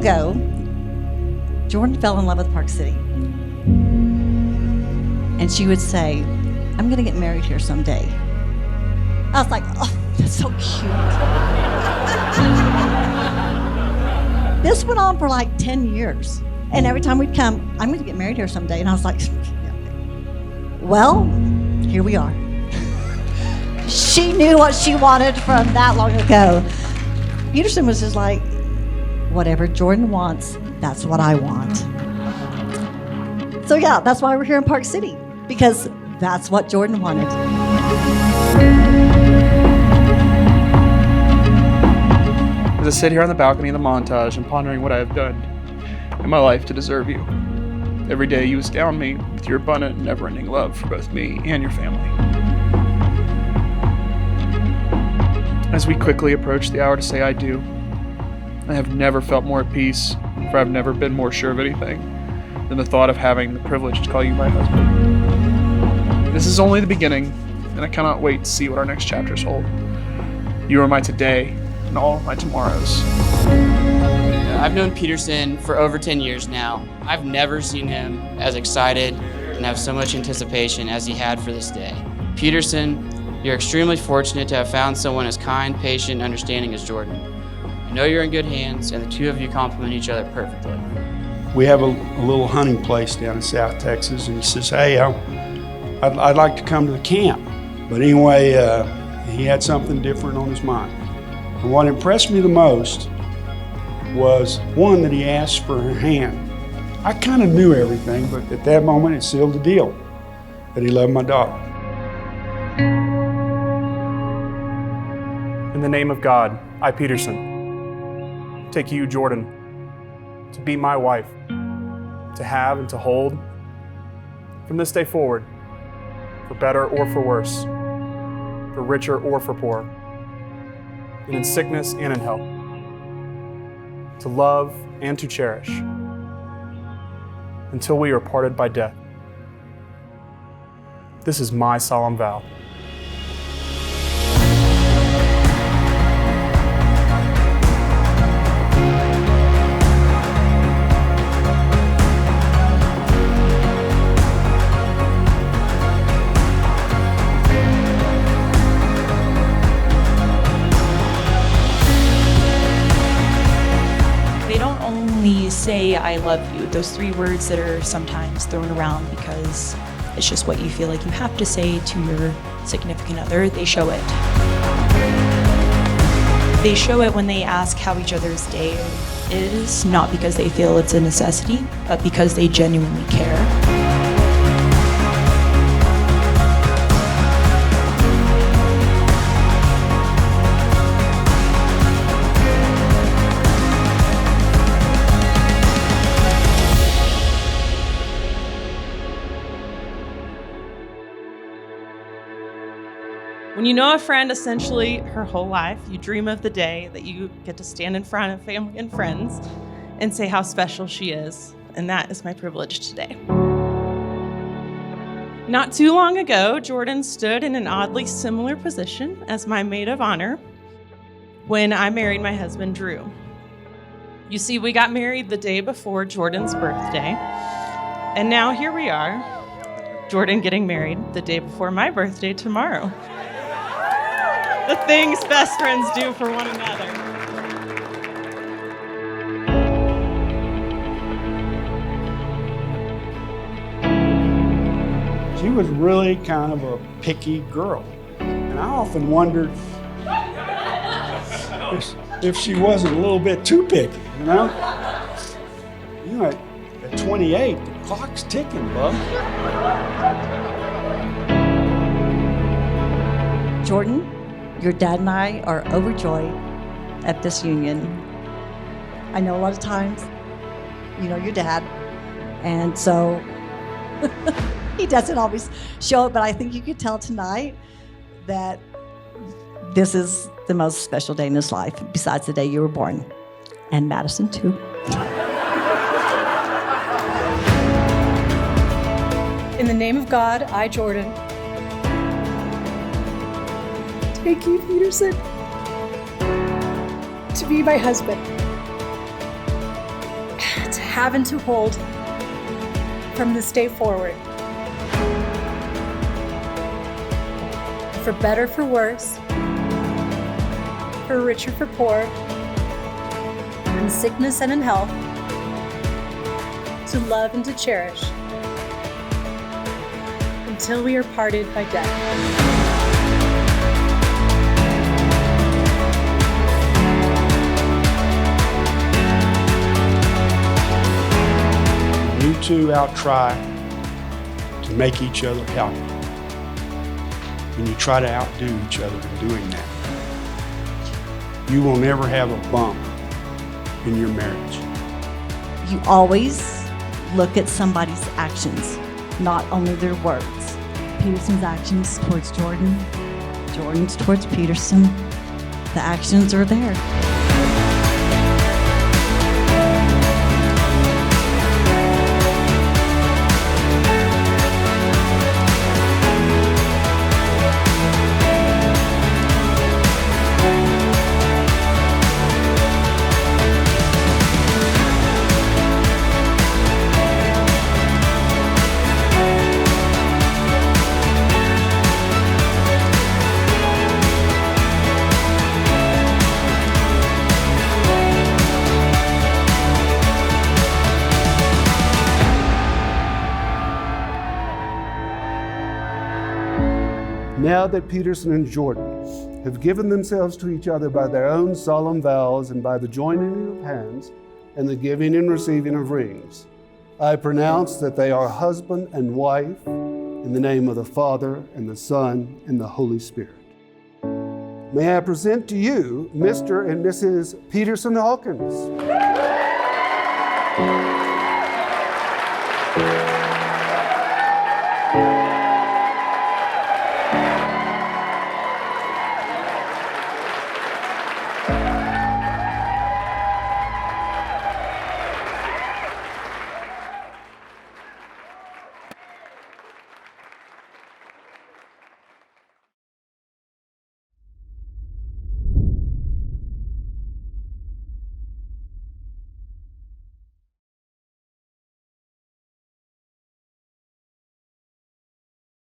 ago, Jordan fell in love with Park City. And she would say, I'm going to get married here someday. I was like, oh, that's so cute. This went on for like 10 years. And every time we'd come, I'm going to get married here someday. And I was like, well, here we are. She knew what she wanted from that long ago. Peterson was just like, whatever Jordan wants, that's what I want. So yeah, that's why we're here in Park City, because that's what Jordan wanted. As I sit here on the balcony of the Montage and pondering what I have done in my life to deserve you, every day you astound me with your abundant and never-ending love for both me and your family. As we quickly approach the hour to say I do, I have never felt more at peace, for I've never been more sure of anything than the thought of having the privilege to call you my husband. This is only the beginning, and I cannot wait to see what our next chapters hold. You are my today and all my tomorrows. I've known Peterson for over 10 years now. I've never seen him as excited and have so much anticipation as he had for this day. Peterson, you're extremely fortunate to have found someone as kind, patient, and understanding as Jordan. I know you're in good hands, and the two of you complement each other perfectly. We have a little hunting place down in South Texas, and he says, hey, I'd like to come to the camp. But anyway, he had something different on his mind. And what impressed me the most was, one, that he asked for her hand. I kind of knew everything, but at that moment it sealed the deal, that he loved my daughter. In the name of God, I, Peterson, take you, Jordan, to be my wife, to have and to hold, from this day forward, for better or for worse, for richer or for poor, and in sickness and in health, to love and to cherish, until we are parted by death. This is my solemn vow. Say I love you, those three words that are sometimes thrown around because it's just what you feel like you have to say to your significant other. They show it. They show it when they ask how each other's day is, not because they feel it's a necessity, but because they genuinely care. When you know a friend essentially her whole life, you dream of the day that you get to stand in front of family and friends and say how special she is, and that is my privilege today. Not too long ago, Jordan stood in an oddly similar position as my maid of honor when I married my husband, Drew. You see, we got married the day before Jordan's birthday, and now here we are, Jordan getting married the day before my birthday tomorrow. The things best friends do for one another. She was really kind of a picky girl. And I often wondered if she wasn't a little bit too picky, you know? You know, at 28, the clock's ticking, bub. Jordan, your dad and I are overjoyed at this union. I know a lot of times, you know your dad, and so he doesn't always show it, but I think you could tell tonight that this is the most special day in his life, besides the day you were born, and Madison too. In the name of God, I, Jordan, take you, Peterson, to be my husband. have and to hold from this day forward. For better, for worse, for richer, for poor, in sickness and in health, to love and to cherish, until we are parted by death. You two out-try to make each other happy. When you try to outdo each other in doing that, you will never have a bump in your marriage. You always look at somebody's actions, not only their words. Peterson's actions towards Jordan, Jordan's towards Peterson. The actions are there. Now that Peterson and Jordan have given themselves to each other by their own solemn vows and by the joining of hands and the giving and receiving of rings, I pronounce that they are husband and wife in the name of the Father and the Son and the Holy Spirit. May I present to you Mr. and Mrs. Peterson Hawkins.